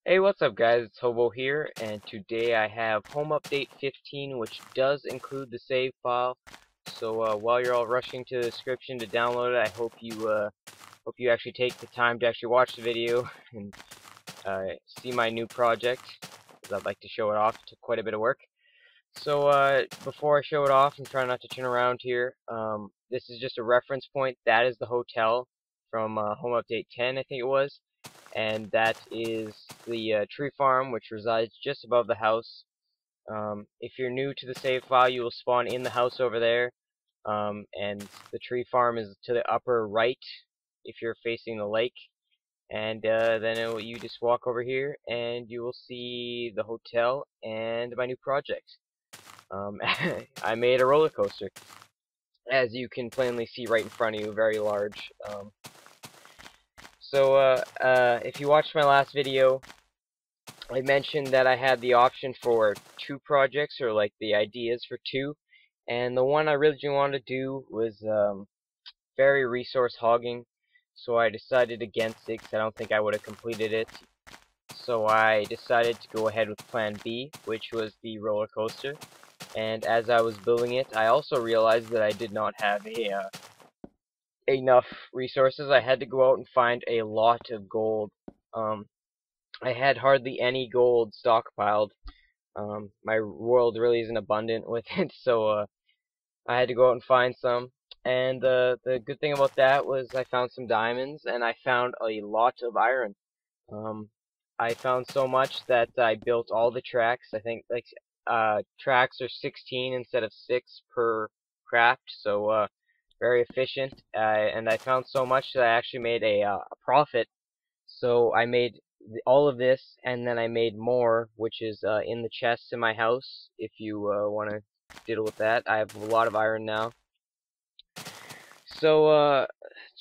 Hey, what's up guys? It's Hobo here, and today I have Home Update 15, which does include the save file. So while you're all rushing to the description to download it, I hope you actually take the time to actually watch the video and see my new project, because I'd like to show it off. It took quite a bit of work. So before I show it off, I'm trying not to turn around here. This is just a reference point. That is the hotel from Home Update 10, I think it was. And that is the tree farm, which resides just above the house. If you're new to the save file, you will spawn in the house over there, and the tree farm is to the upper right if you're facing the lake. And then you just walk over here, and you will see the hotel and my new project. I made a roller coaster, as you can plainly see right in front of you, very large. If you watched my last video, I mentioned that I had the option for 2 projects, or like the ideas for 2, and the one I really wanted to do was very resource hogging, so I decided against it because I don't think I would have completed it. So I decided to go ahead with plan B, which was the roller coaster. And as I was building it, I also realized that I did not have enough resources. I had to go out and find a lot of gold. I had hardly any gold stockpiled. My world really isn't abundant with it, so I had to go out and find some. And the good thing about that was I found some diamonds, and I found a lot of iron. Um, I found so much that I built all the tracks. I think like tracks are 16 instead of 6 per craft, so very efficient. And I found so much that I actually made a profit. So I made all of this, and then I made more, which is in the chest in my house. If you want to diddle with that, I have a lot of iron now. So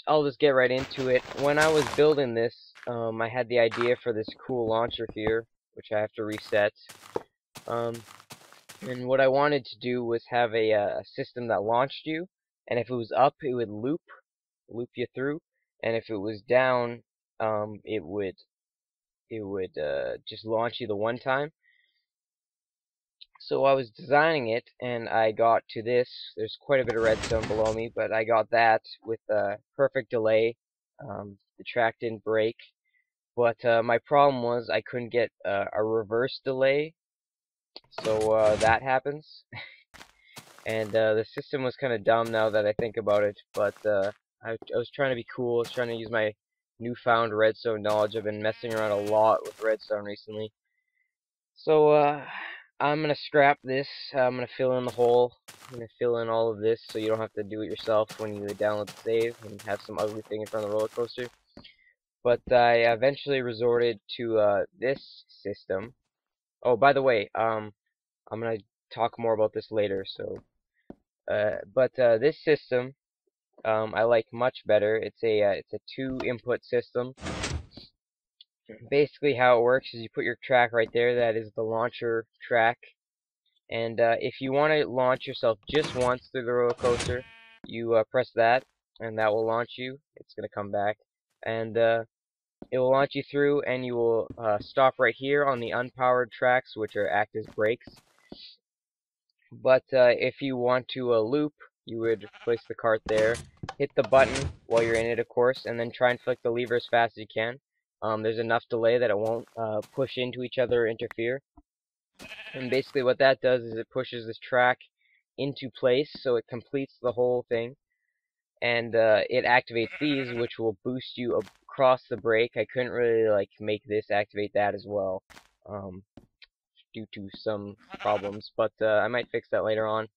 I'll just get right into it. When I was building this, I had the idea for this cool launcher here, which I have to reset. And what I wanted to do was have a system that launched you, and if it was up, it would loop you through, and if it was down, it would just launch you the one time. So I was designing it, and I got to this. There's quite a bit of redstone below me, but I got that with perfect delay. The track didn't break, but my problem was I couldn't get a reverse delay, so that happens. And the system was kind of dumb now that I think about it, but I was trying to be cool. I was trying to use my newfound redstone knowledge. I've been messing around a lot with redstone recently. So I'm gonna scrap this. I'm gonna fill in the hole. I'm gonna fill in all of this so you don't have to do it yourself when you download the save and have some ugly thing in front of the roller coaster. But I eventually resorted to this system. Oh, by the way, I'm gonna talk more about this later. So, this system I like much better. It's a 2-input system. Basically, how it works is you put your track right there. That is the launcher track. And if you want to launch yourself just once through the roller coaster, you press that, and that will launch you. It's going to come back. And it will launch you through, and you will stop right here on the unpowered tracks, which act as brakes. But if you want to loop, you would place the cart there, hit the button while you're in it, of course, and then try and flick the lever as fast as you can. There's enough delay that it won't push into each other or interfere. And basically what that does is it pushes this track into place, so it completes the whole thing. And it activates these, which will boost you across the break. I couldn't really make this activate that as well, due to some problems, but I might fix that later on.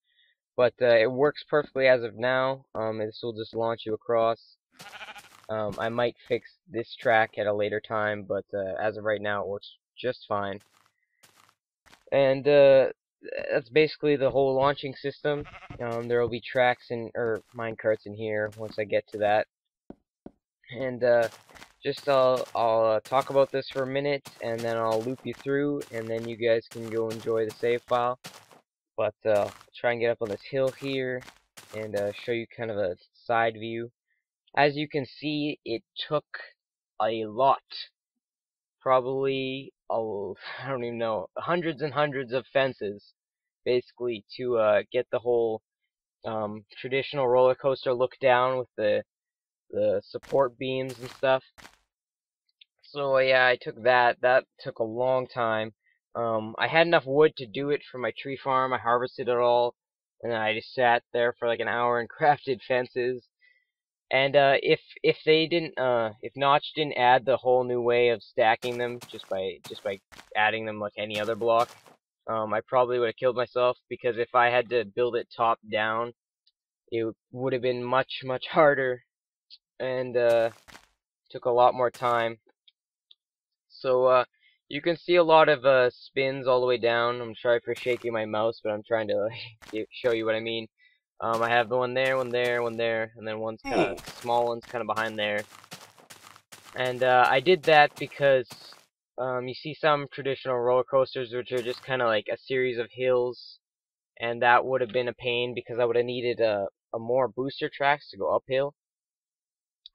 But it works perfectly as of now. This will just launch you across. I might fix this track at a later time, but as of right now, it works just fine. And that's basically the whole launching system. There will be tracks or minecarts in here once I get to that. And I'll talk about this for a minute, and then I'll loop you through, and then you guys can go enjoy the save file. But I'll try and get up on this hill here and show you kind of a side view. As you can see, it took a lot. Probably I don't even know, hundreds and hundreds of fences, basically, to get the whole traditional roller coaster look down with the support beams and stuff. So yeah, I took that. That took a long time. I had enough wood to do it for my tree farm. I harvested it all, and then I just sat there for like an hour and crafted fences. And if they didn't, if Notch didn't add the whole new way of stacking them just by adding them like any other block, I probably would have killed myself, because if I had to build it top down, it would have been much harder, and took a lot more time. So you can see a lot of spins all the way down. I'm sorry for shaking my mouse, but I'm trying to show you what I mean. I have the one there, one there, one there, and then one's kind of small one's kind of behind there. And I did that because you see some traditional roller coasters which are just kind of like a series of hills, and that would have been a pain because I would have needed a more booster tracks to go uphill.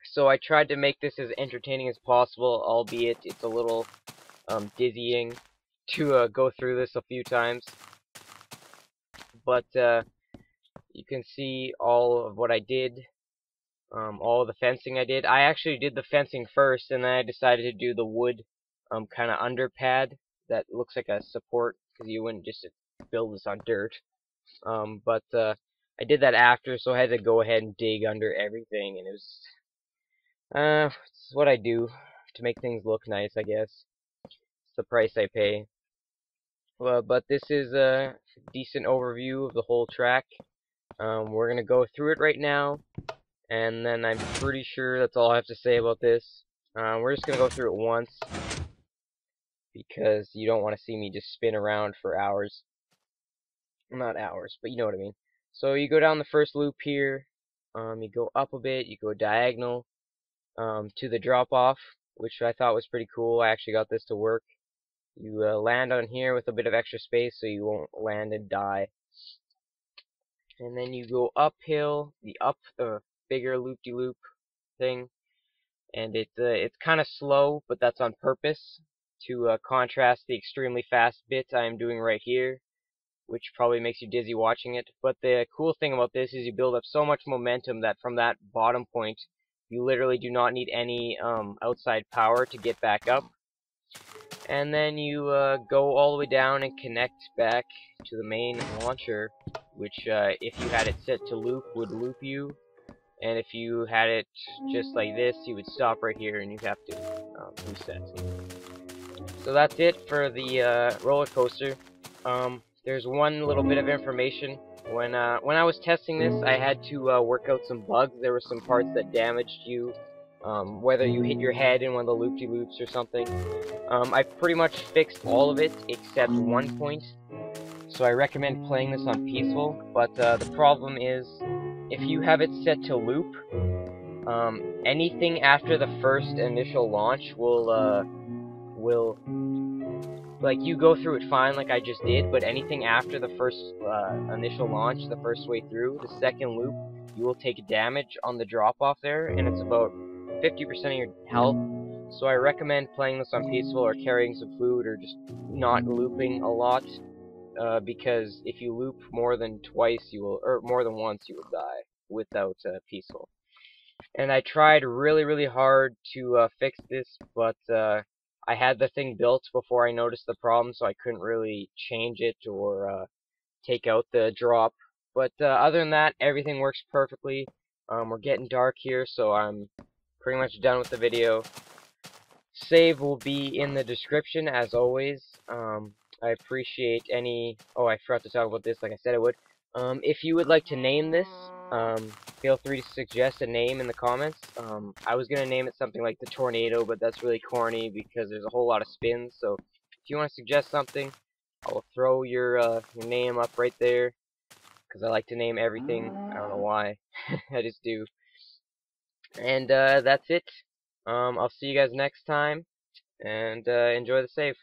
So I tried to make this as entertaining as possible, albeit it's a little dizzying to go through this a few times. But you can see all of what I did, all of the fencing I did. I actually did the fencing first, and then I decided to do the wood kind of underpad that looks like a support, because you wouldn't just build this on dirt. But I did that after, so I had to go ahead and dig under everything, and it was it's what I do to make things look nice, I guess. It's the price I pay. Well, but this is a decent overview of the whole track. We're gonna go through it right now, and then I'm pretty sure that's all I have to say about this. We're just gonna go through it once, because you don't want to see me just spin around for hours. Not hours, but you know what I mean. So you go down the first loop here, you go up a bit, you go diagonal to the drop off, which I thought was pretty cool. I actually got this to work. You land on here with a bit of extra space so you won't land and die. And then you go uphill, the bigger loop-de-loop thing, and it's kind of slow, but that's on purpose to contrast the extremely fast bit I'm doing right here, which probably makes you dizzy watching it. But the cool thing about this is you build up so much momentum that from that bottom point, you literally do not need any outside power to get back up. And then you go all the way down and connect back to the main launcher, which if you had it set to loop, would loop you. And if you had it just like this, you would stop right here and you'd have to reset. So that's it for the roller coaster. There's one little bit of information. When I was testing this, I had to work out some bugs. There were some parts that damaged you, whether you hit your head in one of the loop-de-loops or something. I pretty much fixed all of it except one point, so I recommend playing this on peaceful. But the problem is, if you have it set to loop, anything after the first initial launch will like, you go through it fine like I just did, but anything after the first initial launch, the first way through, the second loop, you will take damage on the drop-off there, and it's about 50% of your health. So I recommend playing this on peaceful, or carrying some food, or just not looping a lot, because if you loop more than twice, or more than once, you will die without peaceful. And I tried really hard to fix this, but I had the thing built before I noticed the problem, so I couldn't really change it or take out the drop. But other than that, everything works perfectly. We're getting dark here, so I'm pretty much done with the video. Save will be in the description, as always. I appreciate any... Oh, I forgot to talk about this like I said I would. If you would like to name this, feel free to suggest a name in the comments. I was going to name it something like the Tornado, but that's really corny because there's a whole lot of spins. So if you want to suggest something, I'll throw your name up right there, because I like to name everything. I don't know why. I just do. And that's it. I'll see you guys next time, and enjoy the save.